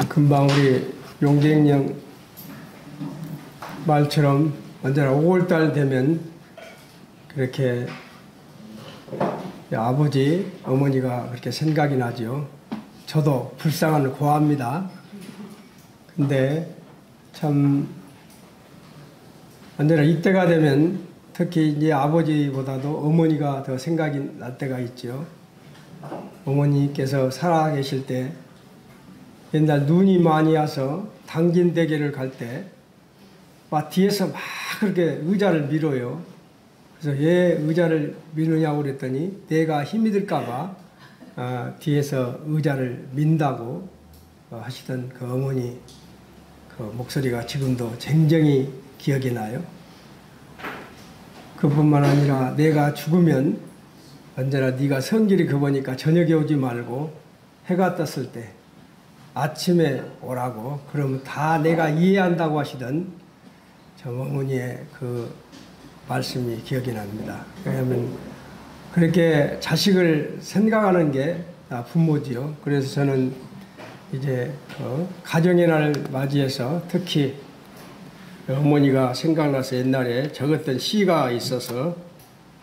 금방 우리 용객령 말처럼 언제나 5월달 되면 그렇게 아버지, 어머니가 그렇게 생각이 나죠. 저도 불쌍한 고아입니다. 근데 참 언제나 이때가 되면 특히 이제 아버지보다도 어머니가 더 생각이 날 때가 있죠. 어머니께서 살아계실 때 옛날 눈이 많이 와서 당진대교를 갈 때 막 뒤에서 막 그렇게 의자를 밀어요. 그래서 왜 의자를 미느냐고 그랬더니 내가 힘이 들까봐 뒤에서 의자를 민다고 하시던 그 어머니 그 목소리가 지금도 굉장히 기억이 나요. 그뿐만 아니라 내가 죽으면 언제나 네가 성질이 급하니까 저녁에 오지 말고 해가 떴을 때 아침에 오라고 그러면 다 내가 이해한다고 하시던 저 어머니의 그 말씀이 기억이 납니다. 왜냐하면 그렇게 자식을 생각하는 게 부모지요. 그래서 저는 이제 가정의 날 맞이해서 특히 어머니가 생각나서 옛날에 적었던 시가 있어서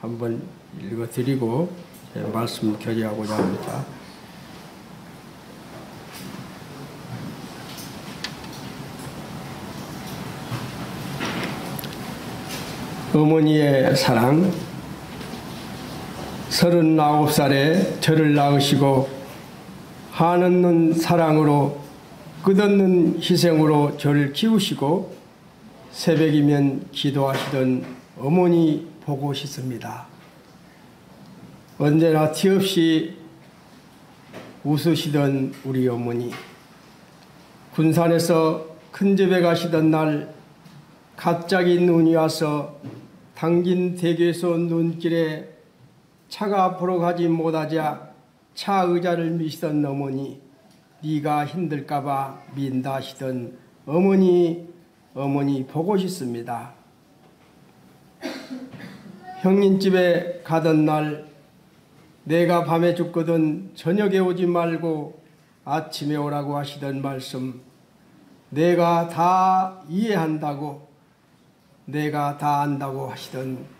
한번 읽어드리고 말씀을 결의하고자 합니다. 어머니의 사랑. 39살에 저를 낳으시고 한없는 사랑으로 끝없는 희생으로 저를 키우시고 새벽이면 기도하시던 어머니 보고 싶습니다. 언제나 티없이 웃으시던 우리 어머니. 군산에서 큰 집에 가시던 날 갑자기 눈이 와서 당진대교에서 눈길에 차가 앞으로 가지 못하자 차 의자를 미시던 어머니, 네가 힘들까봐 민다 하시던 어머니 보고 싶습니다. 형님 집에 가던 날 내가 밤에 죽거든 저녁에 오지 말고 아침에 오라고 하시던 말씀, 내가 다 이해한다고, 내가 다 안다고 하시던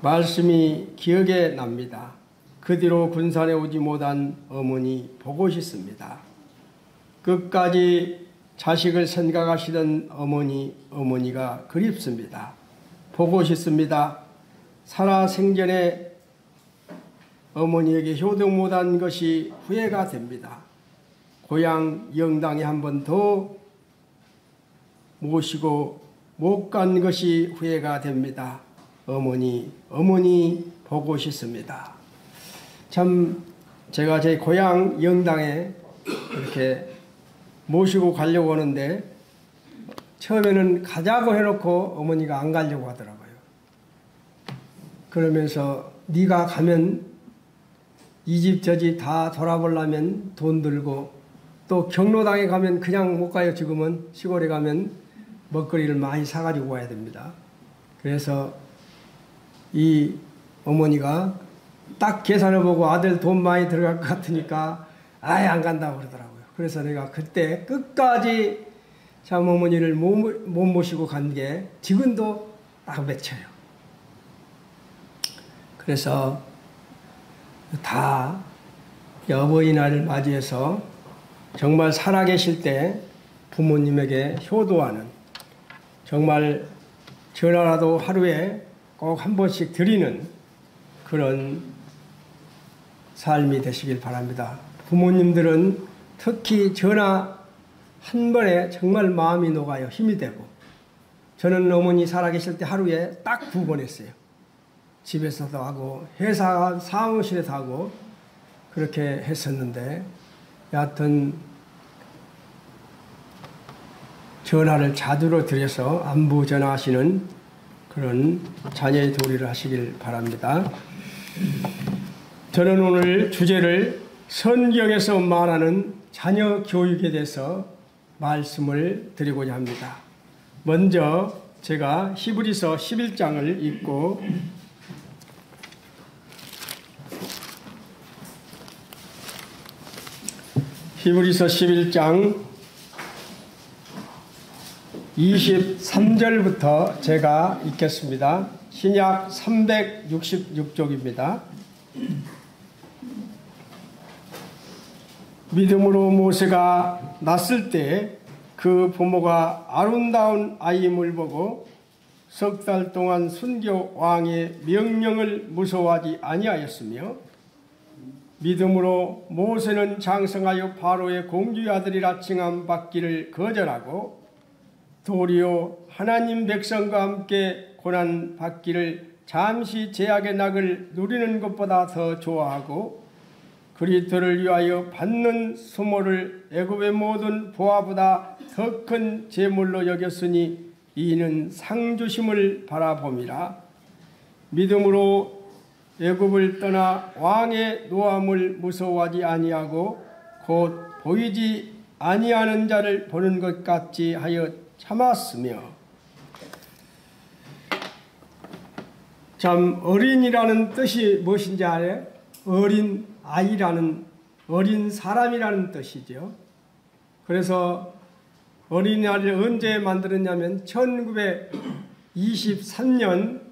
말씀이 기억에 납니다. 그 뒤로 군산에 오지 못한 어머니 보고 싶습니다. 끝까지 자식을 생각하시던 어머니가 그립습니다. 보고 싶습니다. 살아생전에 어머니에게 효도 못한 것이 후회가 됩니다. 고향 영당에 한 번 더 모시고 못 간 것이 후회가 됩니다. 어머니 보고 싶습니다. 참 제가 제 고향 영당에 이렇게 모시고 가려고 하는데 처음에는 가자고 해놓고 어머니가 안 가려고 하더라고요. 그러면서 네가 가면 이 집 저 집 다 돌아보려면 돈 들고 또 경로당에 가면 그냥 못 가요. 지금은 시골에 가면 먹거리를 많이 사가지고 와야 됩니다. 그래서 이 어머니가 딱 계산을 보고 아들 돈 많이 들어갈 것 같으니까 아예 안 간다고 그러더라고요. 그래서 내가 그때 끝까지 참 어머니를 못 모시고 간 게 지금도 딱 맺혀요. 그래서 다 어버이날을 맞이해서 정말 살아계실 때 부모님에게 효도하는, 정말 전화라도 하루에 꼭 한 번씩 드리는 그런 삶이 되시길 바랍니다. 부모님들은 특히 전화 한 번에 정말 마음이 녹아요. 힘이 되고. 저는 어머니 살아계실 때 하루에 딱 2번 했어요. 집에서도 하고 회사 사무실에서 하고 그렇게 했었는데 여하튼 전화를 자주로 드려서 안부 전화하시는 그런 자녀의 도리를 하시길 바랍니다. 저는 오늘 주제를 성경에서 말하는 자녀 교육에 대해서 말씀을 드리고자 합니다. 먼저 제가 히브리서 11장을 읽고 히브리서 11장 23절부터 제가 읽겠습니다. 신약 366쪽입니다. 믿음으로 모세가 났을 때 그 부모가 아름다운 아임을 보고 석 달 동안 순교 왕의 명령을 무서워하지 아니하였으며 믿음으로 모세는 장성하여 바로의 공주의 아들이라 칭함 받기를 거절하고 도리어 하나님 백성과 함께 고난 받기를 잠시 제약의 낙을 누리는 것보다 더 좋아하고 그리스도를 위하여 받는 수모를 애굽의 모든 보화보다 더 큰 재물로 여겼으니 이는 상주심을 바라봄이라. 믿음으로 애굽을 떠나 왕의 노함을 무서워하지 아니하고 곧 보이지 아니하는 자를 보는 것 같이 하여 참았으며. 참 어린이라는 뜻이 무엇인지 알아요? 어린 아이라는, 어린 사람이라는 뜻이죠. 그래서 어린이날을 언제 만들었냐면 1923년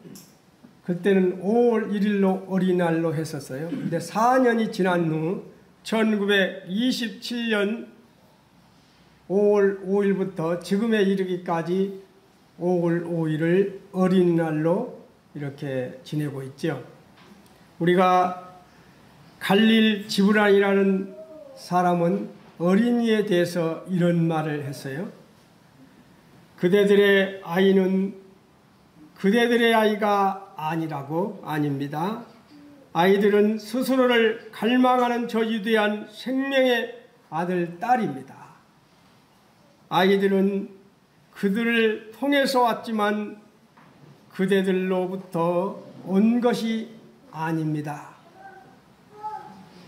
그때는 5월 1일로 어린이날로 했었어요. 근데 4년이 지난 후 1927년 5월 5일부터 지금에 이르기까지 5월 5일을 어린이날로 이렇게 지내고 있죠. 우리가 갈릴 지브란이라는 사람은 어린이에 대해서 이런 말을 했어요. 그대들의 아이는 그대들의 아이가 아니라고. 아닙니다. 아이들은 스스로를 갈망하는 저주대한 생명의 아들, 딸입니다. 아이들은 그들을 통해서 왔지만 그대들로부터 온 것이 아닙니다.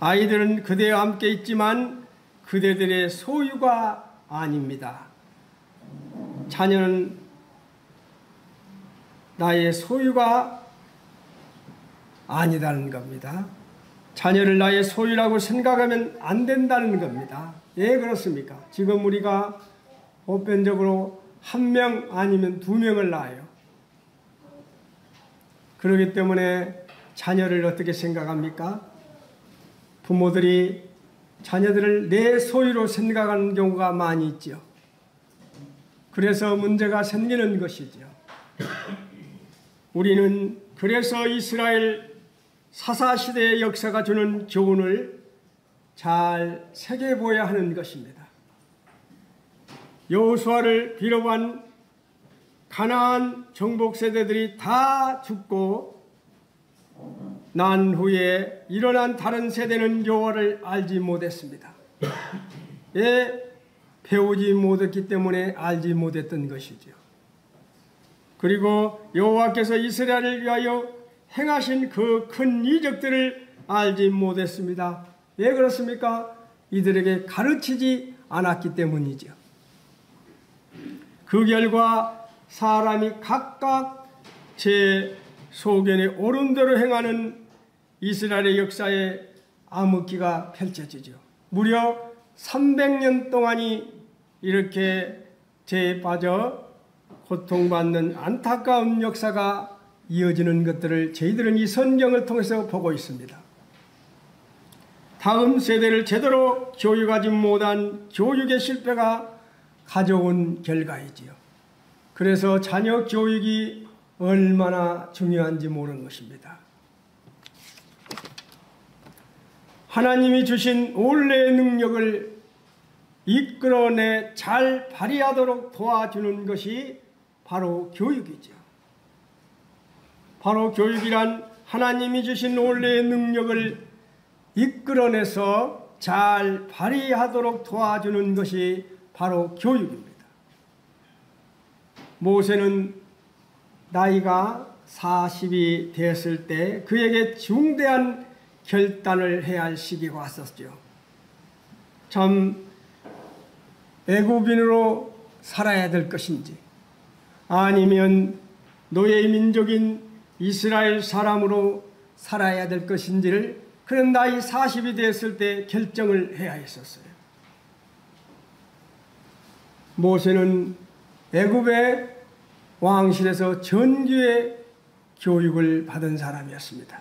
아이들은 그대와 함께 있지만 그대들의 소유가 아닙니다. 자녀는 나의 소유가 아니다는 겁니다. 자녀를 나의 소유라고 생각하면 안 된다는 겁니다. 왜 그렇습니까? 지금 우리가 보편적으로 1명 아니면 2명을 낳아요. 그렇기 때문에 자녀를 어떻게 생각합니까? 부모들이 자녀들을 내 소유로 생각하는 경우가 많이 있죠. 그래서 문제가 생기는 것이죠. 우리는 그래서 이스라엘 사사시대의 역사가 주는 교훈을 잘 새겨보아야 하는 것입니다. 여호수아를 비롯한 가나안 정복 세대들이 다 죽고 난 후에 일어난 다른 세대는 여호와를 알지 못했습니다. 왜? 배우지 못했기 때문에 알지 못했던 것이죠. 그리고 여호와께서 이스라엘을 위하여 행하신 그 큰 이적들을 알지 못했습니다. 왜 그렇습니까? 이들에게 가르치지 않았기 때문이죠. 그 결과 사람이 각각 제 소견에 옳은 대로 행하는 이스라엘의 역사에 암흑기가 펼쳐지죠. 무려 300년 동안이 이렇게 죄에 빠져 고통받는 안타까운 역사가 이어지는 것들을 저희들은 이 성경을 통해서 보고 있습니다. 다음 세대를 제대로 교육하지 못한 교육의 실패가 가져온 결과이지요. 그래서 자녀 교육이 얼마나 중요한지 모르는 것입니다. 하나님이 주신 원래의 능력을 이끌어내 잘 발휘하도록 도와주는 것이 바로 교육이죠. 바로 교육이란 하나님이 주신 원래의 능력을 이끌어내서 잘 발휘하도록 도와주는 것이 바로 교육입니다. 모세는 나이가 40이 되었을 때 그에게 중대한 결단을 해야 할 시기가 왔었죠. 참 애굽인으로 살아야 될 것인지 아니면 노예 민족인 이스라엘 사람으로 살아야 될 것인지를 그런 나이 40이 되었을 때 결정을 해야 했었어요. 모세는 애굽의 왕실에서 전교의 교육을 받은 사람이었습니다.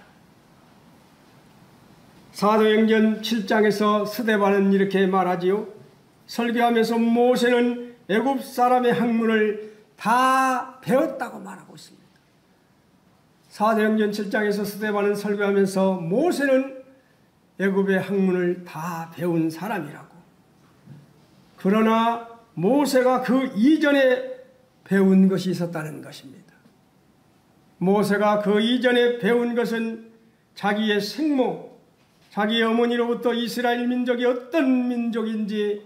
사도행전 7장에서 스데반은 이렇게 말하지요. 설교하면서 모세는 애굽 사람의 학문을 다 배웠다고 말하고 있습니다. 사도행전 7장에서 스데반은 설교하면서 모세는 애굽의 학문을 다 배운 사람이라고. 그러나 모세가 그 이전에 배운 것이 있었다는 것입니다. 모세가 그 이전에 배운 것은 자기의 생모, 자기의 어머니로부터 이스라엘 민족이 어떤 민족인지,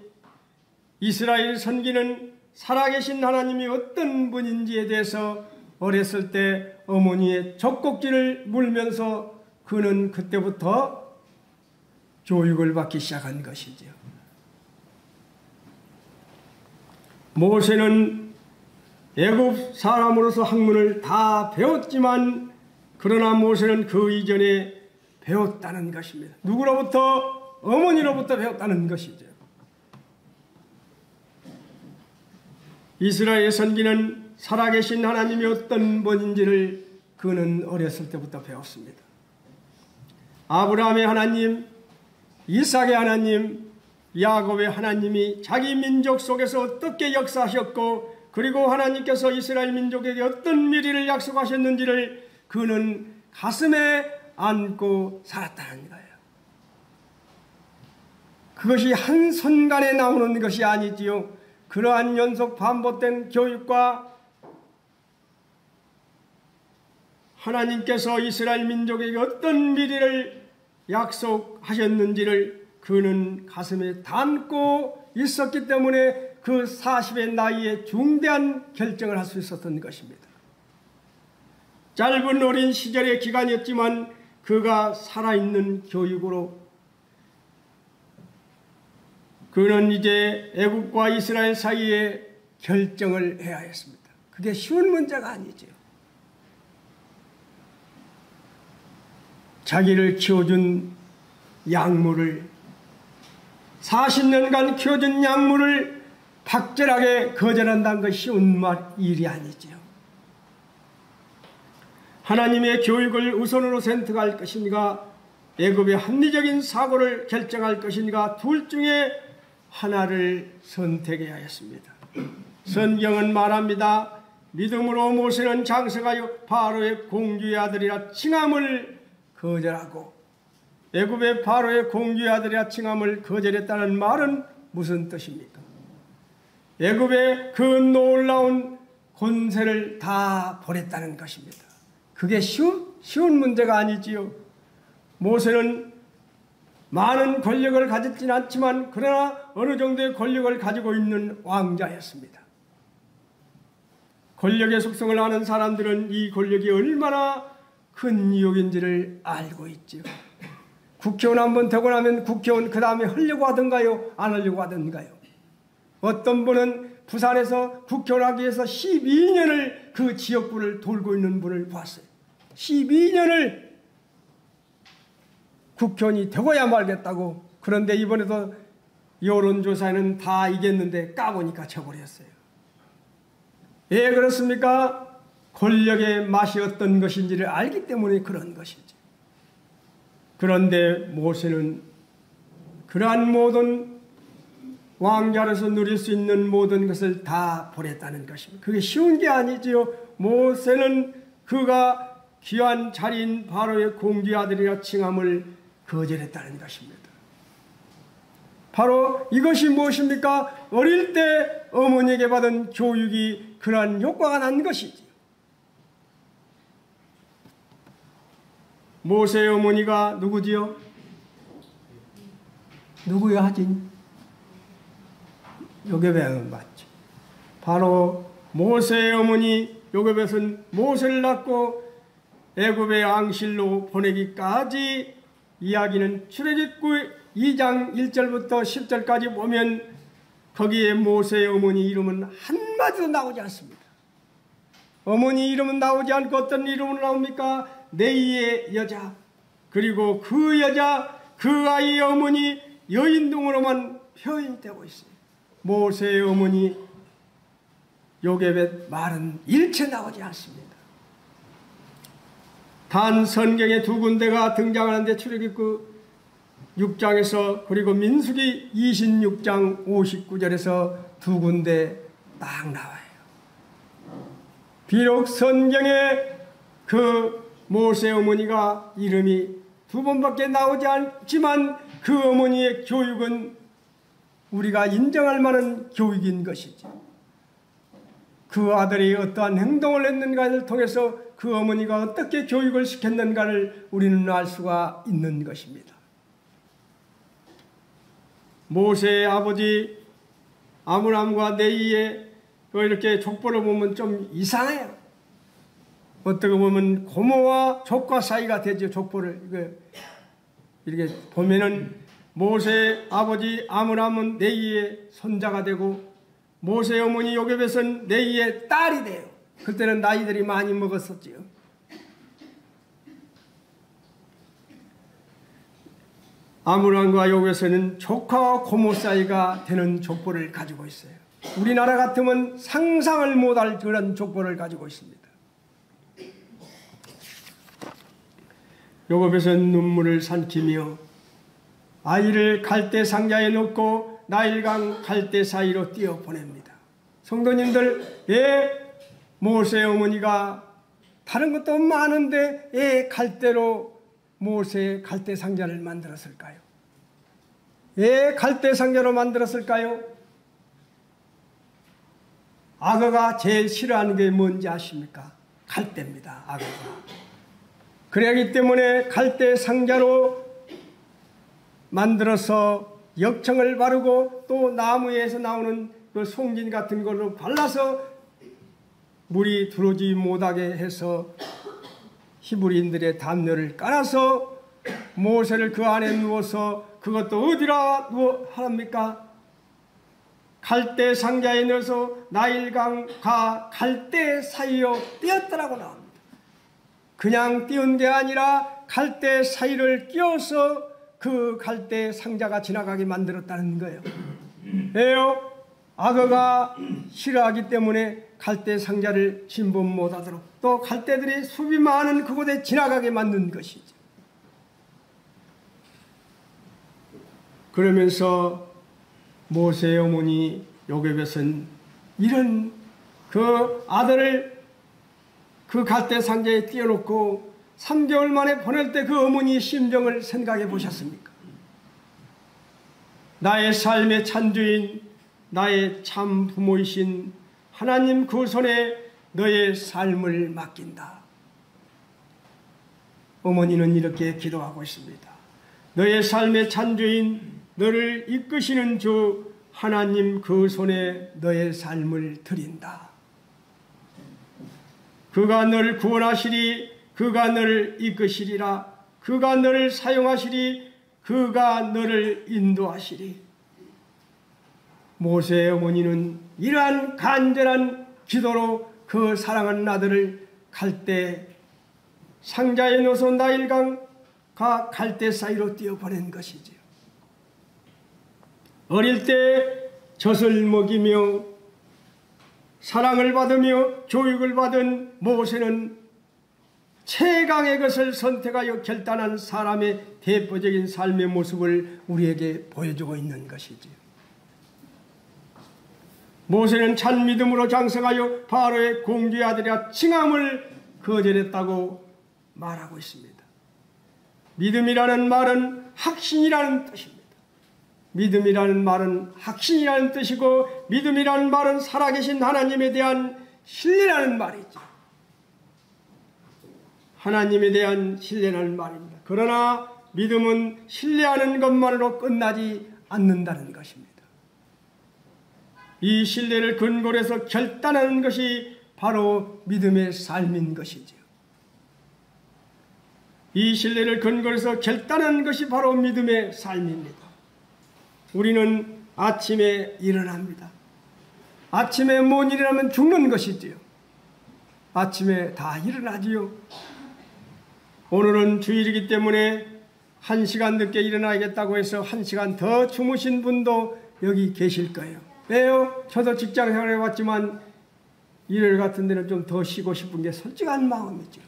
이스라엘 선기는 살아계신 하나님이 어떤 분인지에 대해서 어렸을 때 어머니의 젖꼭지를 물면서 그는 그때부터 교육을 받기 시작한 것이죠. 모세는 애굽 사람으로서 학문을 다 배웠지만 그러나 모세는 그 이전에 배웠다는 것입니다. 누구로부터? 어머니로부터 배웠다는 것이죠. 이스라엘 선지는 살아계신 하나님이 어떤 분인지를 그는 어렸을 때부터 배웠습니다. 아브라함의 하나님, 이삭의 하나님, 야곱의 하나님이 자기 민족 속에서 어떻게 역사하셨고 그리고 하나님께서 이스라엘 민족에게 어떤 미래를 약속하셨는지를 그는 가슴에 안고 살았다는 거예요. 그것이 한순간에 나오는 것이 아니지요. 그러한 연속 반복된 교육과 하나님께서 이스라엘 민족에게 어떤 미래를 약속하셨는지를 그는 가슴에 담고 있었기 때문에 그 40의 나이에 중대한 결정을 할 수 있었던 것입니다. 짧은 어린 시절의 기간이었지만 그가 살아있는 교육으로 그는 이제 애굽과 이스라엘 사이에 결정을 해야 했습니다. 그게 쉬운 문제가 아니죠. 자기를 키워준 양물을 40년간 키워준 양물을 박절하게 거절한다는 것이 쉬운 일이 아니죠. 하나님의 교육을 우선으로 선택할 것인가 애굽의 합리적인 사고를 결정할 것인가 둘 중에 하나를 선택해야 했습니다. 성경은 말합니다. 믿음으로 모세는 장성하여 바로의 공주의 아들이라 칭함을 거절하고 애굽의 바로의 공주의 아들이라 칭함을 거절했다는 말은 무슨 뜻입니까? 애굽의 그 놀라운 권세를 다 버렸다는 것입니다. 그게 쉬운 문제가 아니지요. 모세는 많은 권력을 가졌지는 않지만 그러나 어느 정도의 권력을 가지고 있는 왕자였습니다. 권력의 속성을 아는 사람들은 이 권력이 얼마나 큰 유혹인지를 알고 있지요. 국회의원 한번 되고 나면 국회의원 그 다음에 하려고 하던가요? 안 하려고 하던가요? 어떤 분은 부산에서 국회의원 하기 위해서 12년을 그 지역구를 돌고 있는 분을 봤어요. 12년을 국회의원이 되고야 말겠다고. 그런데 이번에도 여론조사에는 다 이겼는데 까보니까 져버렸어요. 왜 그렇습니까? 권력의 맛이 어떤 것인지를 알기 때문에 그런 것이지. 그런데 모세는 그러한 모든 왕자로서 누릴 수 있는 모든 것을 다 버렸다는 것입니다. 그게 쉬운 게 아니지요. 모세는 그가 귀한 자리인 바로의 공주의 아들이라 칭함을 거절했다는 것입니다. 바로 이것이 무엇입니까? 어릴 때 어머니에게 받은 교육이 그러한 효과가 난 것이지. 모세의 어머니가 누구지요? 누구야 하진? 요게벳은 맞죠. 바로 모세의 어머니 요게벳은 모세를 낳고 애굽의 왕실로 보내기까지 이야기는 출애굽기 2장 1절부터 10절까지 보면 거기에 모세의 어머니 이름은 한마디도 나오지 않습니다. 어머니 이름은 나오지 않고 어떤 이름으로 나옵니까? 네이의 여자, 그리고 그 여자, 그 아이의 어머니 여인등으로만 표현되고 있어요. 모세의 어머니 요괴벳 말은 일체 나오지 않습니다. 단 성경에 두 군데가 등장하는데 출애굽기 6장에서 그리고 민수기 26장 59절에서 두 군데 딱 나와요. 비록 성경에 그 모세 어머니가 이름이 두 번밖에 나오지 않지만 그 어머니의 교육은 우리가 인정할 만한 교육인 것이죠. 그 아들이 어떠한 행동을 했는가를 통해서 그 어머니가 어떻게 교육을 시켰는가를 우리는 알 수가 있는 것입니다. 모세의 아버지 아므람과 네이의 이렇게 족보를 보면 좀 이상해요. 어떻게 보면 고모와 족과 사이가 되죠. 족보를 이렇게 보면은 모세의 아버지 아므람은 네이의 손자가 되고 모세의 어머니 요게벳은 네이의 딸이 돼요. 그때는 나이들이 많이 먹었었지요. 아므람과 요게벳은 조카와 고모 사이가 되는 족보를 가지고 있어요. 우리나라 같으면 상상을 못할 그런 족보를 가지고 있습니다. 요게벳은 눈물을 삼키며 아이를 갈대 상자에 넣고 나일강 갈대 사이로 뛰어 보냅니다. 성도님들, 왜 모세 어머니가 다른 것도 많은데 왜 갈대로 모세의 갈대 상자를 만들었을까요? 왜 갈대 상자로 만들었을까요? 악어가 제일 싫어하는 게 뭔지 아십니까? 갈대입니다. 악어가. 그러기 때문에 갈대 상자로 만들어서 역청을 바르고 또 나무에서 나오는 그 송진 같은 걸로 발라서 물이 들어오지 못하게 해서 히브리인들의 담요를 깔아서 모세를 그 안에 누워서 그것도 어디라 하랍니까? 갈대 상자에 넣어서 나일강과 갈대 사이로 띄었더라고 나옵니다. 그냥 띄운 게 아니라 갈대 사이를 끼워서 그 갈대 상자가 지나가게 만들었다는 거예요. 왜요? 악어가 싫어하기 때문에 갈대 상자를 침범 못하도록 또 갈대들이 숲이 많은 그곳에 지나가게 만든 것이죠. 그러면서 모세의 어머니 요게벳은 이런 그 아들을 그 갈대 상자에 띄워놓고 3개월 만에 보낼 때 그 어머니의 심정을 생각해 보셨습니까? 나의 삶의 찬주인 나의 참 부모이신 하나님 그 손에 너의 삶을 맡긴다. 어머니는 이렇게 기도하고 있습니다. 너의 삶의 찬주인 너를 이끄시는 주 하나님 그 손에 너의 삶을 드린다. 그가 너를 구원하시리, 그가 너를 이끄시리라, 그가 너를 사용하시리, 그가 너를 인도하시리. 모세의 어머니는 이러한 간절한 기도로 그 사랑하는 아들을 갈대 상자에 넣어서 나일강과 갈대 사이로 띄어보낸 것이지요. 어릴 때 젖을 먹이며 사랑을 받으며 교육을 받은 모세는 최강의 것을 선택하여 결단한 사람의 대표적인 삶의 모습을 우리에게 보여주고 있는 것이지요. 모세는 참 믿음으로 장성하여 바로의 공주의 아들이라 칭함을 거절했다고 말하고 있습니다. 믿음이라는 말은 확신이라는 뜻입니다. 믿음이라는 말은 확신이라는 뜻이고 믿음이라는 말은 살아계신 하나님에 대한 신뢰라는 말이죠. 하나님에 대한 신뢰라는 말입니다. 그러나 믿음은 신뢰하는 것만으로 끝나지 않는다는 것입니다. 이 신뢰를 근거로 해서 결단하는 것이 바로 믿음의 삶인 것이죠. 이 신뢰를 근거로 해서 결단하는 것이 바로 믿음의 삶입니다. 우리는 아침에 일어납니다. 아침에 못 일어나면 죽는 것이지요. 아침에 다 일어나지요. 오늘은 주일이기 때문에 1시간 늦게 일어나야겠다고 해서 1시간 더 주무신 분도 여기 계실 거예요. 왜요? 저도 직장 생활해 왔지만 일요일 같은 데는 좀 더 쉬고 싶은 게 솔직한 마음이죠.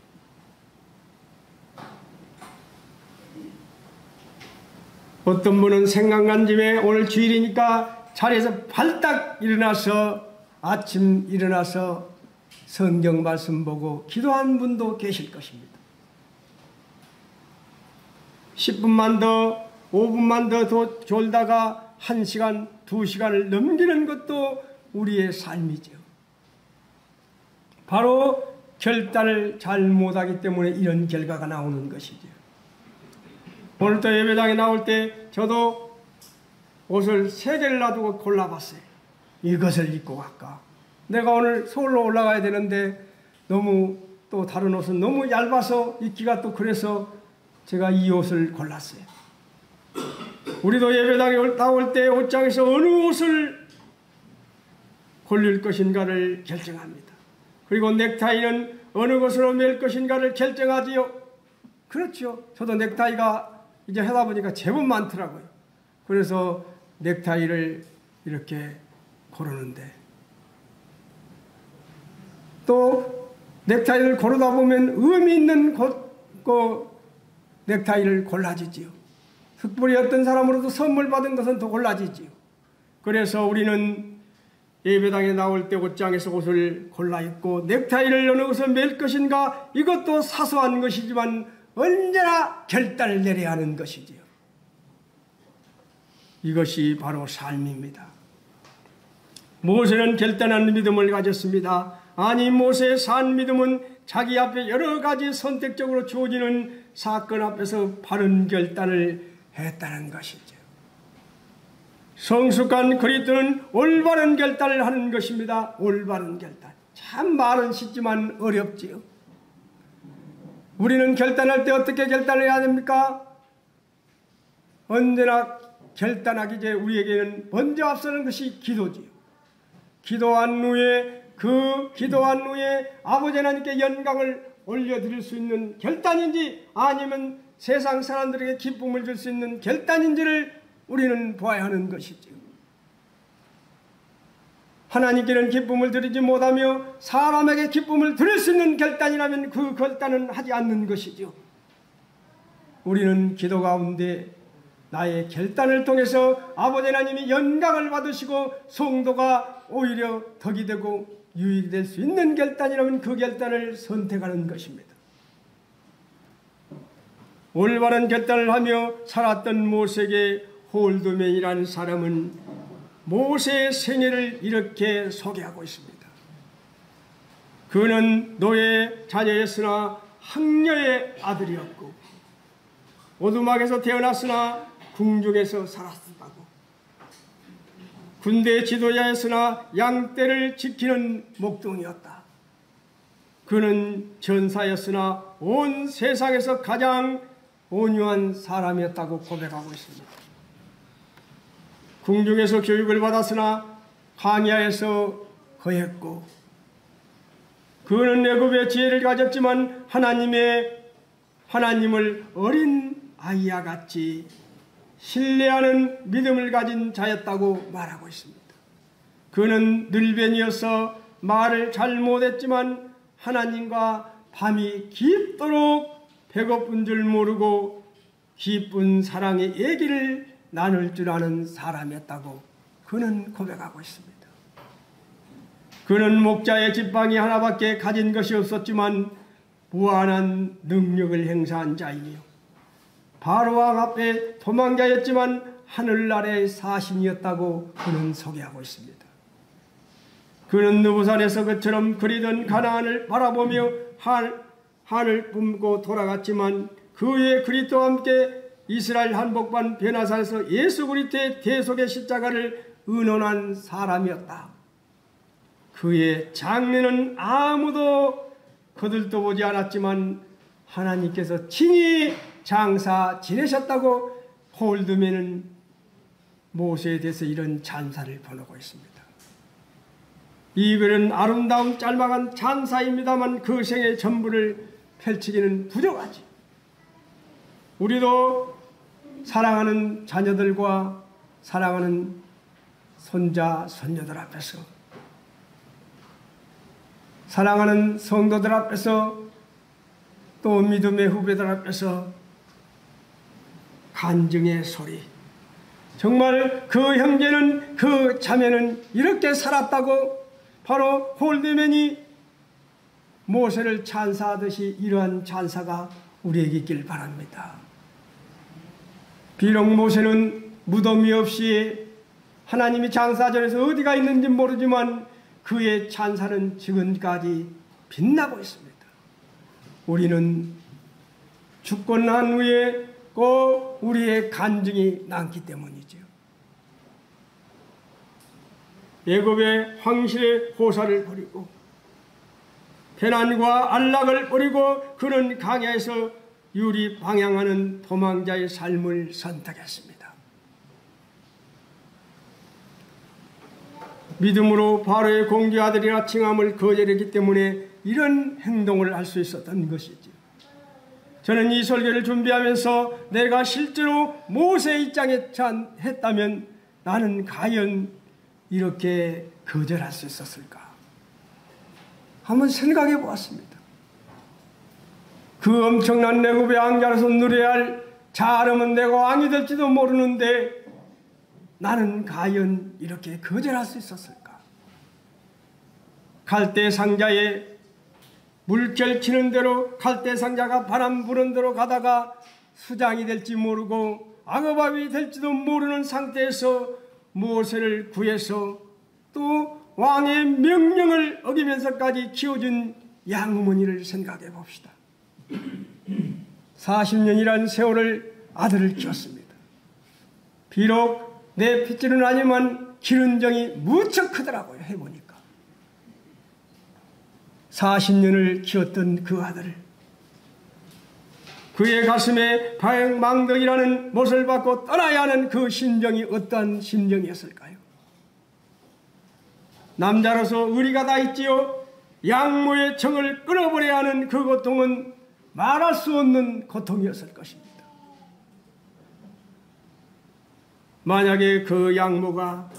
어떤 분은 생각난 김에 오늘 주일이니까 자리에서 발딱 일어나서 아침 일어나서 성경 말씀 보고 기도한 분도 계실 것입니다. 10분만 더 5분만 더 졸다가 1시간 2시간을 넘기는 것도 우리의 삶이죠. 바로 결단을 잘 못하기 때문에 이런 결과가 나오는 것이죠. 오늘 또 예배당에 나올 때 저도 옷을 3개를 놔두고 골라봤어요. 이것을 입고 갈까? 내가 오늘 서울로 올라가야 되는데 너무 또 다른 옷은 너무 얇아서 입기가 또 그래서 제가 이 옷을 골랐어요. 우리도 예배당에 나올 때 옷장에서 어느 옷을 골릴 것인가를 결정합니다. 그리고 넥타이는 어느 것으로 맬 것인가를 결정하지요. 그렇죠. 저도 넥타이가 이제 하다 보니까 제법 많더라고요. 그래서 넥타이를 이렇게 고르는데 또 넥타이를 고르다 보면 의미 있는 넥타이를 골라주지요. 특별히 어떤 사람으로도 선물 받은 것은 더 골라지지요. 그래서 우리는 예배당에 나올 때 옷장에서 옷을 골라 입고 넥타이를 어느 것을 맬 것인가 이것도 사소한 것이지만 언제나 결단을 내려야 하는 것이지요. 이것이 바로 삶입니다. 모세는 결단하는 믿음을 가졌습니다. 아니 모세의 산 믿음은 자기 앞에 여러 가지 선택적으로 주어지는 사건 앞에서 바른 결단을 했다는 것이죠. 성숙한 그리스도는 올바른 결단을 하는 것입니다. 올바른 결단. 참 말은 쉽지만 어렵지요. 우리는 결단할 때 어떻게 결단을 해야 됩니까? 언제나 결단하기 전에 우리에게는 먼저 앞서는 것이 기도지요. 기도한 후에 아버지 하나님께 영광을 올려드릴 수 있는 결단인지 아니면 세상 사람들에게 기쁨을 줄 수 있는 결단인지를 우리는 보아야 하는 것이죠. 하나님께는 기쁨을 드리지 못하며 사람에게 기쁨을 드릴 수 있는 결단이라면 그 결단은 하지 않는 것이죠. 우리는 기도 가운데 나의 결단을 통해서 아버지 하나님이 영광을 받으시고 성도가 오히려 덕이 되고 유익이 될 수 있는 결단이라면 그 결단을 선택하는 것입니다. 올바른 결단을 하며 살았던 모세에게 홀드맨이라는 사람은 모세의 생애를 이렇게 소개하고 있습니다. 그는 노예 자녀였으나 황녀의 아들이었고 오두막에서 태어났으나 궁중에서 살았다고. 군대 지도자였으나 양떼를 지키는 목동이었다. 그는 전사였으나 온 세상에서 가장 온유한 사람이었다고 고백하고 있습니다. 궁중에서 교육을 받았으나 광야에서 거했고 그는 애굽의 지혜를 가졌지만 하나님을 어린 아이와 같이 신뢰하는 믿음을 가진 자였다고 말하고 있습니다. 그는 늘벤이어서 말을 잘 못했지만 하나님과 밤이 깊도록 배고픈 줄 모르고 기쁜 사랑의 얘기를 나눌 줄 아는 사람이었다고 그는 고백하고 있습니다. 그는 목자의 지팡이 하나밖에 가진 것이 없었지만 무한한 능력을 행사한 자이며 바로왕 앞에 도망자였지만 하늘 아래의 사신이었다고 그는 소개하고 있습니다. 그는 느부산에서 그처럼 그리던 가나안을 바라보며 한을 뿜고 돌아갔지만 그 후에 그리스도와 함께 이스라엘 한복판 베나산에서 예수 그리스도의 대속의 십자가를 의논한 사람이었다. 그의 장래는 아무도 거들떠 보지 않았지만 하나님께서 친히 장사 지내셨다고 홀드맨은 모세에 대해서 이런 찬사를 보내고 있습니다. 이 글은 아름다운 짤막한 찬사입니다만 그 생의 전부를 펼치기는 부족하지. 우리도 사랑하는 자녀들과 사랑하는 손자, 손녀들 앞에서 사랑하는 성도들 앞에서 또 믿음의 후배들 앞에서 간증의 소리, 정말 그 형제는 그 자매는 이렇게 살았다고 바로 홀데맨이 모세를 찬사하듯이 이러한 찬사가 우리에게 있길 바랍니다. 비록 모세는 무덤이 없이 하나님이 장사전에서 어디가 있는지 모르지만 그의 찬사는 지금까지 빛나고 있습니다. 우리는 죽고 난 후에 꼭 우리의 간증이 남기 때문이죠. 애굽의 황실의 호사를 버리고 배난과 안락을 버리고 그는 강야에서 유리 방향하는 도망자의 삶을 선택했습니다. 믿음으로 바로의 공주 아들이라 칭함을 거절했기 때문에 이런 행동을 할 수 있었던 것이죠. 저는 이 설교를 준비하면서 내가 실제로 모세의 입장에 했다면 나는 과연 이렇게 거절할 수 있었을까? 한번 생각해 보았습니다. 그 엄청난 애굽의 왕자로서 누려야 할 자름은 내가 왕이 될지도 모르는데 나는 과연 이렇게 거절할 수 있었을까? 갈대 상자에 물결 치는 대로 갈대 상자가 바람 부는 대로 가다가 수장이 될지 모르고 악어밥이 될지도 모르는 상태에서 모세를 구해서 또 왕의 명령을 어기면서까지 키워준 양어머니를 생각해 봅시다. 40년이란 세월을 아들을 키웠습니다. 비록 내 핏줄은 아니지만 기른 정이 무척 크더라고요. 해보니까 40년을 키웠던 그 아들을 그의 가슴에 방망덕이라는 못을 받고 떠나야 하는 그 심정이 어떠한 심정이었을까요? 남자로서 의리가 다 있지요. 양모의 정을 끊어버려야 하는 그 고통은 말할 수 없는 고통이었을 것입니다. 만약에 그 양모가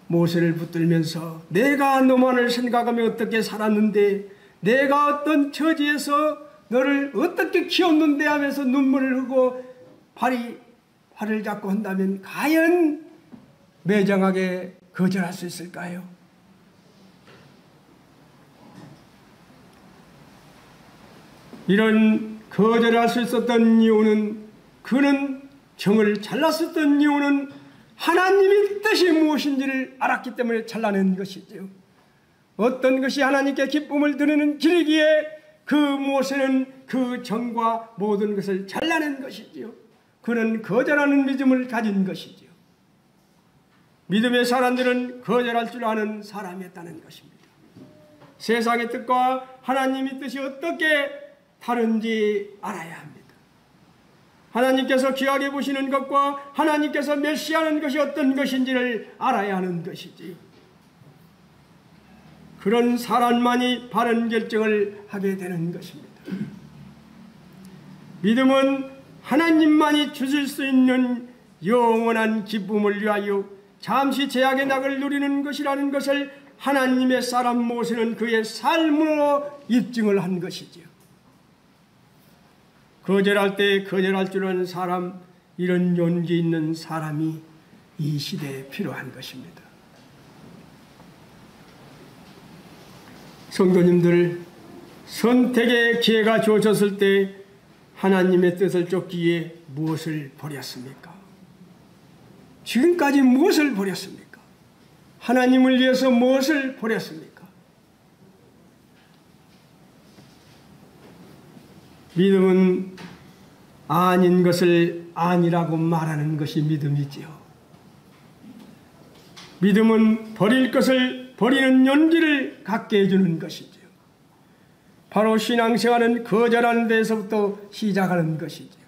모세를 붙들면서 내가 너만을 생각하며 어떻게 살았는데 내가 어떤 처지에서 너를 어떻게 키웠는데 하면서 눈물을 흘고 팔을 잡고 한다면 과연 매정하게 거절할 수 있을까요? 이런 거절할 수 있었던 이유는 그는 정을 잘랐었던 이유는 하나님의 뜻이 무엇인지를 알았기 때문에 잘라낸 것이죠. 어떤 것이 하나님께 기쁨을 드리는 길이기에 그 모세는 그 정과 모든 것을 잘라낸 것이지요. 그는 거절하는 믿음을 가진 것이지요. 믿음의 사람들은 거절할 줄 아는 사람이었다는 것입니다. 세상의 뜻과 하나님의 뜻이 어떻게 다른지 알아야 합니다. 하나님께서 귀하게 보시는 것과 하나님께서 멸시하는 것이 어떤 것인지를 알아야 하는 것이지. 그런 사람만이 바른 결정을 하게 되는 것입니다. 믿음은 하나님만이 주실 수 있는 영원한 기쁨을 위하여 잠시 제약의 낙을 누리는 것이라는 것을 하나님의 사람 모세는 그의 삶으로 입증을 한 것이지요. 거절할 때 거절할 줄 아는 사람, 이런 용기 있는 사람이 이 시대에 필요한 것입니다. 성도님들, 선택의 기회가 주어졌을 때 하나님의 뜻을 쫓기 위해 무엇을 버렸습니까? 지금까지 무엇을 버렸습니까? 하나님을 위해서 무엇을 버렸습니까? 믿음은 아닌 것을 아니라고 말하는 것이 믿음이지요. 믿음은 버릴 것을 버리는 용기를 갖게 해주는 것이지요. 바로 신앙생활은 거절하는 데서부터 시작하는 것이지요.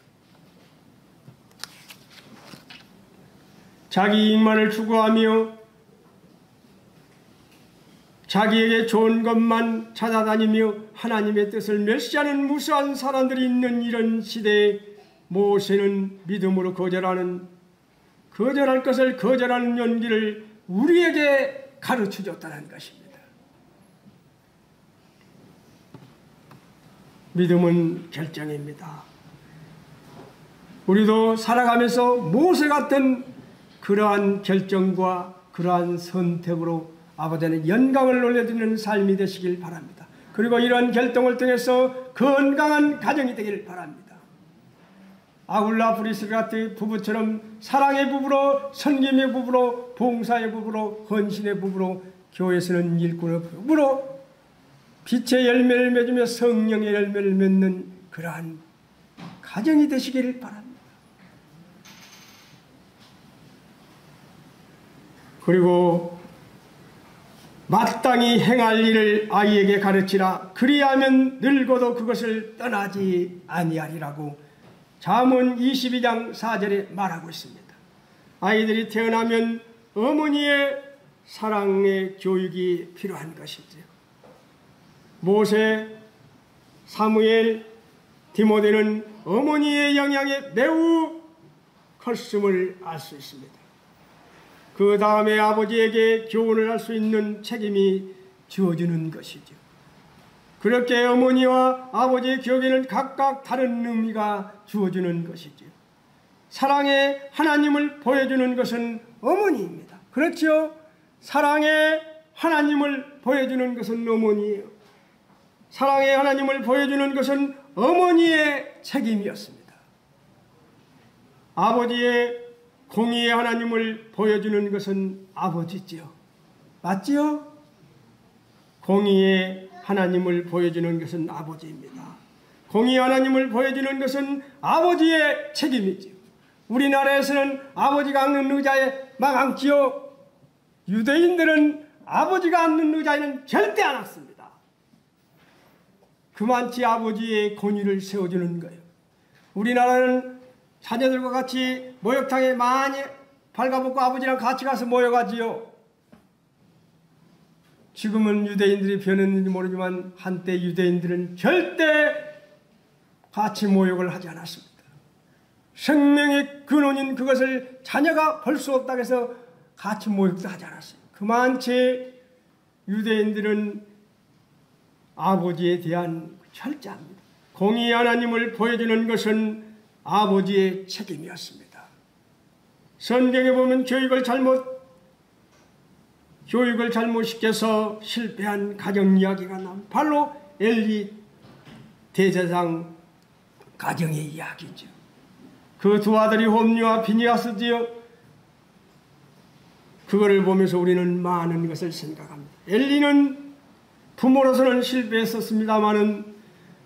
자기 이익만을 추구하며 자기에게 좋은 것만 찾아다니며 하나님의 뜻을 멸시하는 무수한 사람들이 있는 이런 시대에 모세는 믿음으로 거절할 것을 거절하는 용기를 우리에게 가르쳐줬다는 것입니다. 믿음은 결정입니다. 우리도 살아가면서 모세 같은 그러한 결정과 그러한 선택으로 아버지는 영광을 올려드리는 삶이 되시길 바랍니다. 그리고 이러한 결정을 통해서 건강한 가정이 되길 바랍니다. 아굴라 브리스가 같은 부부처럼 사랑의 부부로, 섬김의 부부로, 봉사의 부부로, 헌신의 부부로, 교회에서는 일꾼의 부부로 빛의 열매를 맺으며 성령의 열매를 맺는 그러한 가정이 되시기를 바랍니다. 그리고 마땅히 행할 일을 아이에게 가르치라. 그리하면 늙어도 그것을 떠나지 아니하리라고 잠언 22장 4절에 말하고 있습니다. 아이들이 태어나면 어머니의 사랑의 교육이 필요한 것이죠. 모세, 사무엘, 디모데는 어머니의 영향에 매우 컸음을 알 수 있습니다. 그 다음에 아버지에게 교훈을 할 수 있는 책임이 주어지는 것이죠. 그렇게 어머니와 아버지의 교육에는 각각 다른 의미가 주어지는 것이죠. 사랑의 하나님을 보여주는 것은 어머니입니다. 그렇죠? 사랑의 하나님을 보여주는 것은 어머니예요. 사랑의 하나님을 보여주는 것은 어머니의 책임이었습니다. 아버지의 공의의 하나님을 보여주는 것은 아버지지요. 맞지요? 공의의 하나님을 보여주는 것은 아버지입니다. 공의의 하나님을 보여주는 것은 아버지의 책임이지요. 우리나라에서는 아버지가 앉는 의자에 막 앉지요. 유대인들은 아버지가 앉는 의자에는 절대 안 앉습니다. 그만치 아버지의 권위를 세워주는 거예요. 우리나라는 자녀들과 같이 목욕탕에 많이 발가벗고 아버지랑 같이 가서 모여가지요. 지금은 유대인들이 변했는지 모르지만 한때 유대인들은 절대 같이 모욕을 하지 않았습니다. 생명의 근원인 그것을 자녀가 볼 수 없다고 해서 같이 모욕도 하지 않았어요. 그만치 유대인들은 아버지에 대한 철저합니다. 공의 하나님을 보여주는 것은 아버지의 책임이었습니다. 성경에 보면 교육을 잘못 시켜서 실패한 가정 이야기가 나옵니다. 바로 엘리 대제사장 가정의 이야기죠. 그 두 아들이 홈리와 비니아스지요. 그거를 보면서 우리는 많은 것을 생각합니다. 엘리는 부모로서는 실패했었습니다마는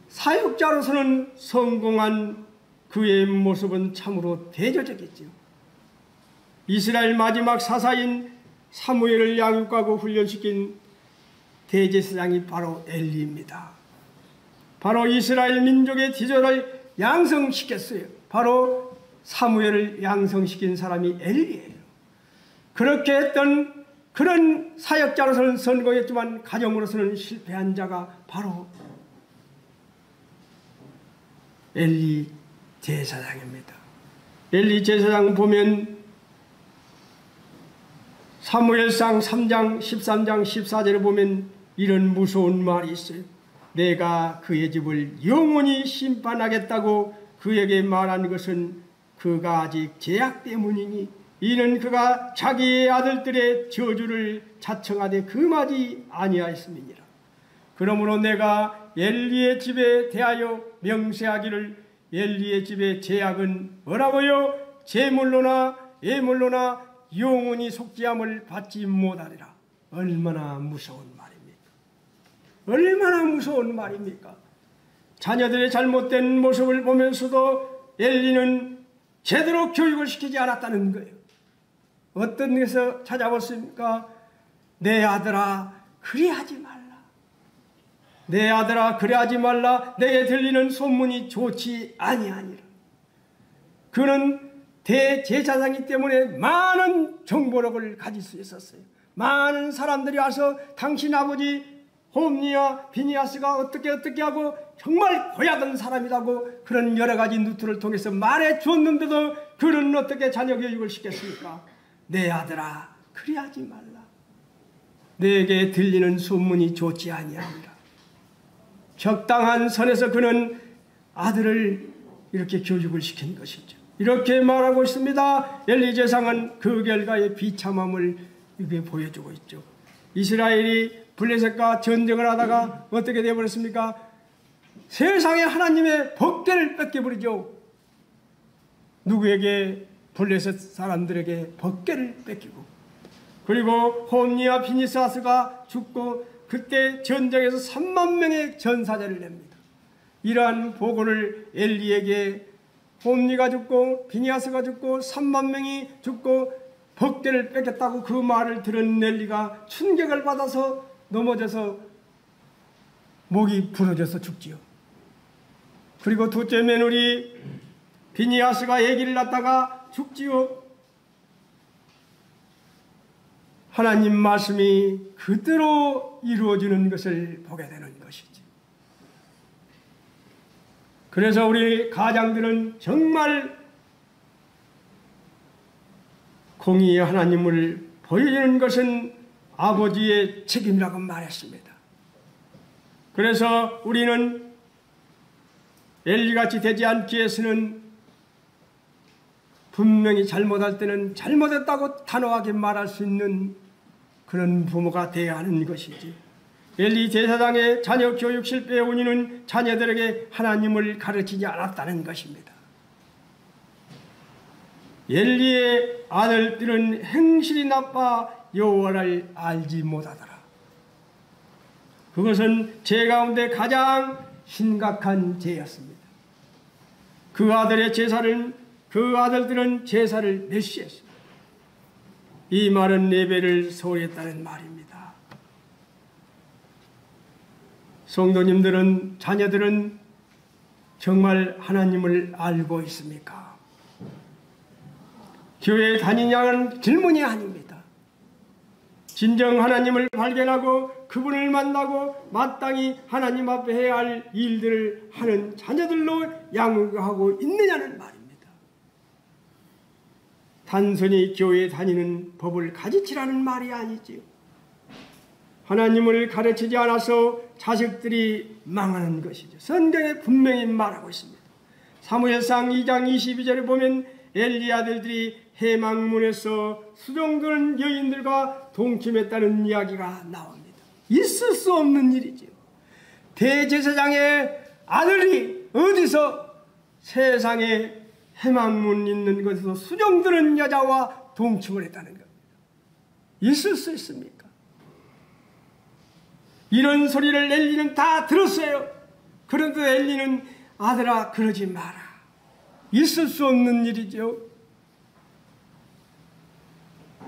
사역자로서는 성공한 그의 모습은 참으로 대조적이죠. 이스라엘 마지막 사사인 사무엘을 양육하고 훈련시킨 대제사장이 바로 엘리입니다. 바로 이스라엘 민족의 지도를 양성시켰어요. 바로 사무엘을 양성시킨 사람이 엘리예요. 그렇게 했던 그런 사역자로서는 성공했지만 가정으로서는 실패한 자가 바로 엘리 제사장입니다. 엘리 제사장 보면 사무엘상 3장 13장 14절에 보면 이런 무서운 말이 있어요. 내가 그의 집을 영원히 심판하겠다고 그에게 말한 것은 그가 아직 죄악 때문이니 이는 그가 자기의 아들들의 저주를 자청하되 금하지 아니하였음이니라. 그러므로 내가 엘리의 집에 대하여 명세하기를 엘리의 집의 죄악은 뭐라고요? 제물로나 예물로나 영원히 속죄함을 받지 못하리라. 얼마나 무서운 말입니까? 얼마나 무서운 말입니까? 자녀들의 잘못된 모습을 보면서도 엘리는 제대로 교육을 시키지 않았다는 거예요. 어떤 데서 찾아봤습니까? 내 아들아 그리하지 말라. 내 아들아 그리하지 말라. 내게 들리는 소문이 좋지 아니하니라. 그는 대제사장이기 때문에 많은 정보력을 가질 수 있었어요. 많은 사람들이 와서 당신 아버지 홈리와 비니아스가 어떻게 하고 정말 고약한 사람이라고 그런 여러 가지 누트를 통해서 말해 주었는데도 그는 어떻게 자녀 교육을 시켰습니까? 내 아들아 그리하지 말라. 내게 들리는 소문이 좋지 아니하니라. 적당한 선에서 그는 아들을 이렇게 교육을 시킨 것이죠. 이렇게 말하고 있습니다. 엘리 제사장은 그 결과의 비참함을 이렇게 보여주고 있죠. 이스라엘이 블레셋과 전쟁을 하다가 어떻게 되어버렸습니까? 세상에 하나님의 법궤를 뺏겨버리죠. 누구에게? 블레셋 사람들에게 법궤를 뺏기고, 그리고 홈니와 비니사스가 죽고 그때 전쟁에서 3만 명의 전사자를 냅니다. 이러한 보고를 엘리에게 홈니가 죽고 비니아스가 죽고 3만 명이 죽고 법궤를 뺏겼다고 그 말을 들은 엘리가 충격을 받아서 넘어져서 목이 부러져서 죽지요. 그리고 둘째 며느리 비니아스가 아기를 낳다가 죽지요. 하나님 말씀이 그대로 이루어지는 것을 보게 되는 것이지. 그래서 우리 가장들은 정말 공의의 하나님을 보여주는 것은 아버지의 책임이라고 말했습니다. 그래서 우리는 엘리같이 되지 않기 위해서는 분명히 잘못할 때는 잘못했다고 단호하게 말할 수 있는 그런 부모가 되어야 하는 것이지. 엘리 제사장의 자녀 교육 실패의 원인은 자녀들에게 하나님을 가르치지 않았다는 것입니다. 엘리의 아들들은 행실이 나빠 여호와를 알지 못하더라. 그것은 죄 가운데 가장 심각한 죄였습니다. 그 아들들은 제사를 멸시했습니다. 이 말은 예배를 소홀히 했다는 말입니다. 성도님들은, 자녀들은 정말 하나님을 알고 있습니까? 교회에 다니냐는 질문이 아닙니다. 진정 하나님을 발견하고 그분을 만나고 마땅히 하나님 앞에 해야 할 일들을 하는 자녀들로 양육하고 있느냐는 말입니다. 단순히 교회에 다니는 법을 가르치라는 말이 아니지요. 하나님을 가르치지 않아서 자식들이 망하는 것이죠. 성경에 분명히 말하고 있습니다. 사무엘상 2장 22절에 보면 엘리 아들들이 해망문에서 수종드는 여인들과 동침했다는 이야기가 나옵니다. 있을 수 없는 일이지요. 대제사장의 아들이 어디서 세상에 해망문 있는 곳에서 수종드는 여자와 동침을 했다는 겁니다. 있을 수 있습니까? 이런 소리를 엘리는 다 들었어요. 그런데 엘리는 아들아 그러지 마라. 있을 수 없는 일이죠.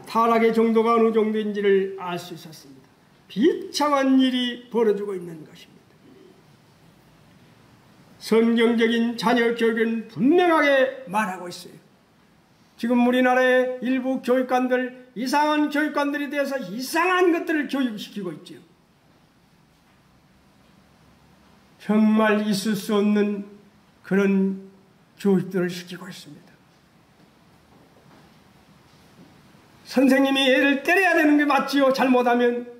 타락의 정도가 어느 정도인지를 알 수 있었습니다. 비참한 일이 벌어지고 있는 것입니다. 성경적인 자녀 교육은 분명하게 말하고 있어요. 지금 우리나라의 일부 교육관들, 이상한 교육관들에 대해서 이상한 것들을 교육시키고 있죠. 정말 있을 수 없는 그런 교육들을 시키고 있습니다. 선생님이 애를 때려야 되는 게 맞지요, 잘못하면.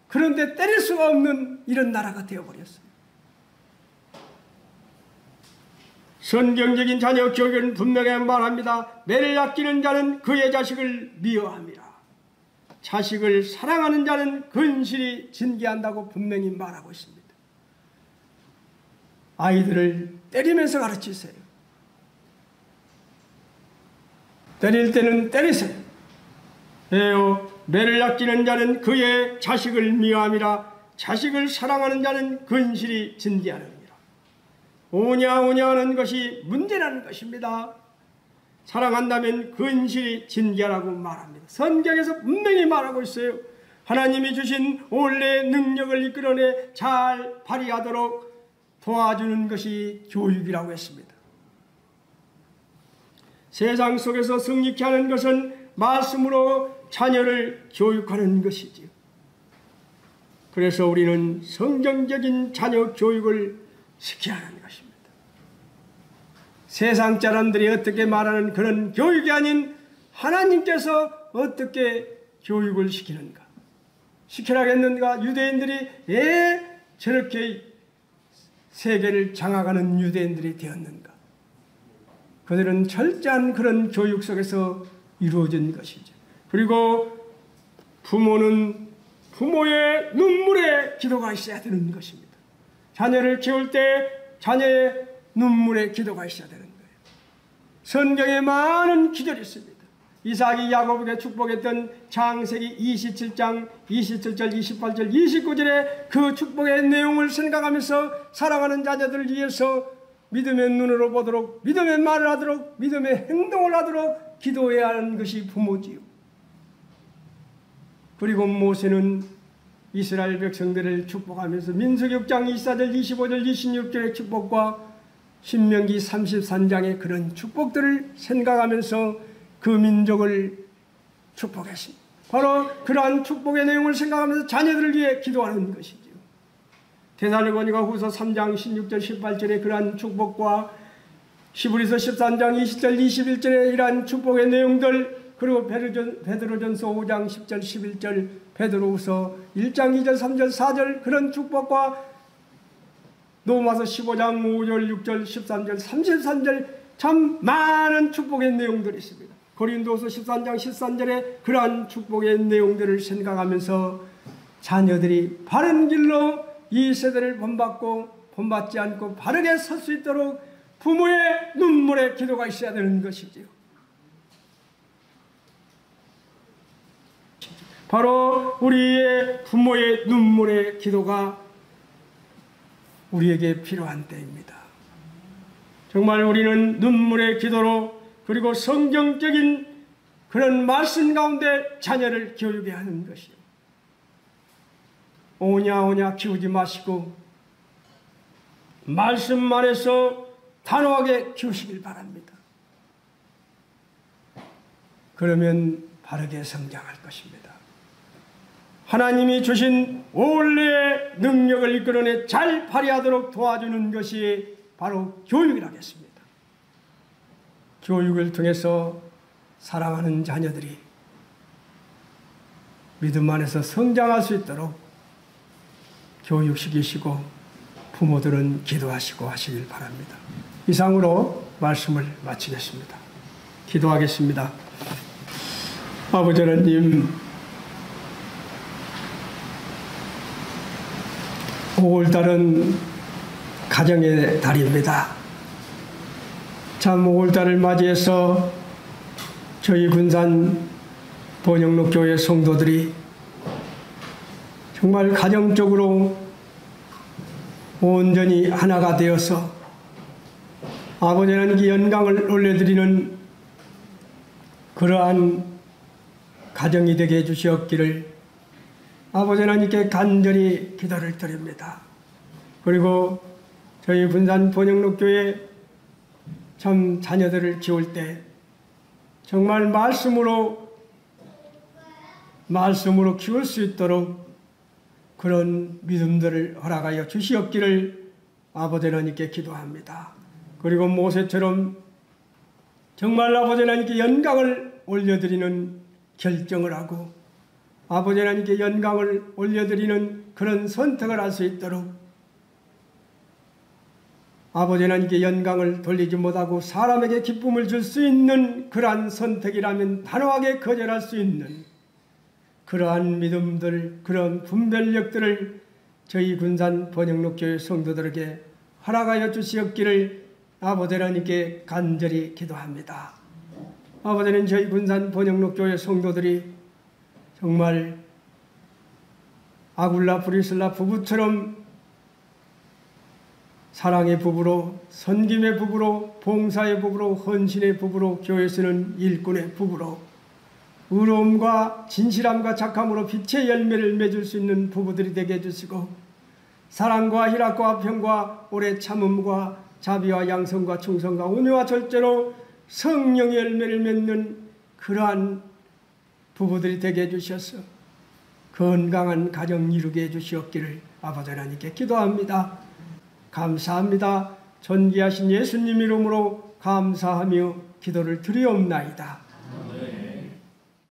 그런데 때릴 수가 없는 이런 나라가 되어버렸어요. 성경적인 자녀 교육은 분명히 말합니다. 매를 아끼는 자는 그의 자식을 미워합니다. 자식을 사랑하는 자는 근실히 징계한다고 분명히 말하고 있습니다. 아이들을 때리면서 가르치세요. 때릴 때는 때리세요. 왜요? 매를 아끼는 자는 그의 자식을 미워함이라. 자식을 사랑하는 자는 근실히 징계하느니라. 오냐 하는 것이 문제라는 것입니다. 사랑한다면 근실히 징계하라고 말합니다. 성경에서 분명히 말하고 있어요. 하나님이 주신 원래의 능력을 이끌어내 잘 발휘하도록 도와주는 것이 교육이라고 했습니다. 세상 속에서 승리케 하는 것은 말씀으로 자녀를 교육하는 것이지요. 그래서 우리는 성경적인 자녀 교육을 시켜야 하는 것입니다. 세상 사람들이 어떻게 말하는 그런 교육이 아닌 하나님께서 어떻게 교육을 시키는가? 시키라겠는가? 유대인들이 왜 저렇게 세계를 장악하는 유대인들이 되었는가? 그들은 철저한 그런 교육 속에서 이루어진 것이죠. 그리고 부모는 부모의 눈물의 기도가 있어야 되는 것입니다. 자녀를 키울 때 자녀의 눈물의 기도가 있어야 되는 거예요. 성경에 많은 기절이 있습니다. 이삭이 야곱에게 축복했던 창세기 27장 27절, 28절, 29절의 그 축복의 내용을 생각하면서 사랑하는 자녀들을 위해서 믿음의 눈으로 보도록, 믿음의 말을 하도록, 믿음의 행동을 하도록 기도해야 하는 것이 부모지요. 그리고 모세는 이스라엘 백성들을 축복하면서 민수기 6장 24절, 25절, 26절의 축복과 신명기 33장의 그런 축복들을 생각하면서 그 민족을 축복했습니다. 바로 그러한 축복의 내용을 생각하면서 자녀들을 위해 기도하는 것이죠. 데살로니가 후서 3장 16절 18절의 그러한 축복과 히브리서 13장 20절 21절의 이러한 축복의 내용들, 그리고 베드로전서 5장 10절 11절, 베드로후서 1장 2절 3절 4절 그런 축복과 로마서 15장 5절 6절 13절 33절 참 많은 축복의 내용들이 있습니다. 고린도서 13장 13절에 그러한 축복의 내용들을 생각하면서 자녀들이 바른 길로 이 세대를 본받지 않고 바르게 설 수 있도록 부모의 눈물의 기도가 있어야 되는 것이지요. 바로 우리의 부모의 눈물의 기도가 우리에게 필요한 때입니다. 정말 우리는 눈물의 기도로, 그리고 성경적인 그런 말씀 가운데 자녀를 교육해야 하는 것이요. 오냐 키우지 마시고 말씀만에서 단호하게 키우시길 바랍니다. 그러면 바르게 성장할 것입니다. 하나님이 주신 원래의 능력을 이끌어내 잘 발휘하도록 도와주는 것이 바로 교육이라겠습니다. 교육을 통해서 사랑하는 자녀들이 믿음 안에서 성장할 수 있도록 교육시키시고 부모들은 기도하시고 하시길 바랍니다. 이상으로 말씀을 마치겠습니다. 기도하겠습니다. 아버지 하나님, 5월달은 가정의 달입니다. 참 5월달을 맞이해서 저희 군산 번영록교회 성도들이 정말 가정적으로 온전히 하나가 되어서 아버지 하나님께 영광을 올려드리는 그러한 가정이 되게 해주시옵기를 아버지 하나님께 간절히 기도를 드립니다. 그리고 저희 군산 번영록교회 참 자녀들을 키울 때 정말 말씀으로 키울 수 있도록 그런 믿음들을 허락하여 주시옵기를 아버지 하나님께 기도합니다. 그리고 모세처럼 정말 아버지 하나님께 영광을 올려드리는 결정을 하고 아버지 하나님께 영광을 올려드리는 그런 선택을 할 수 있도록 아버지 하나님께 영광을 돌리지 못하고 사람에게 기쁨을 줄 수 있는 그러한 선택이라면 단호하게 거절할 수 있는 그러한 믿음들, 그런 분별력들을 저희 군산 번영록교회 성도들에게 허락하여 주시옵기를 아버지 하나님께 간절히 기도합니다. 아버지는 저희 군산 번영록교회 성도들이 정말 아굴라 브리슬라 부부처럼 사랑의 부부로, 섬김의 부부로, 봉사의 부부로, 헌신의 부부로, 교회에서는 일꾼의 부부로 의로움과 진실함과 착함으로 빛의 열매를 맺을 수 있는 부부들이 되게 해주시고 사랑과 희락과 평과 오래 참음과 자비와 양성과 충성과 온유와 절제로 성령의 열매를 맺는 그러한 부부들이 되게 해주셔서 건강한 가정 이루게 해주시옵기를 아버지 하나님께 기도합니다. 감사합니다. 존귀하신 예수님 이름으로 감사하며 기도를 드리옵나이다.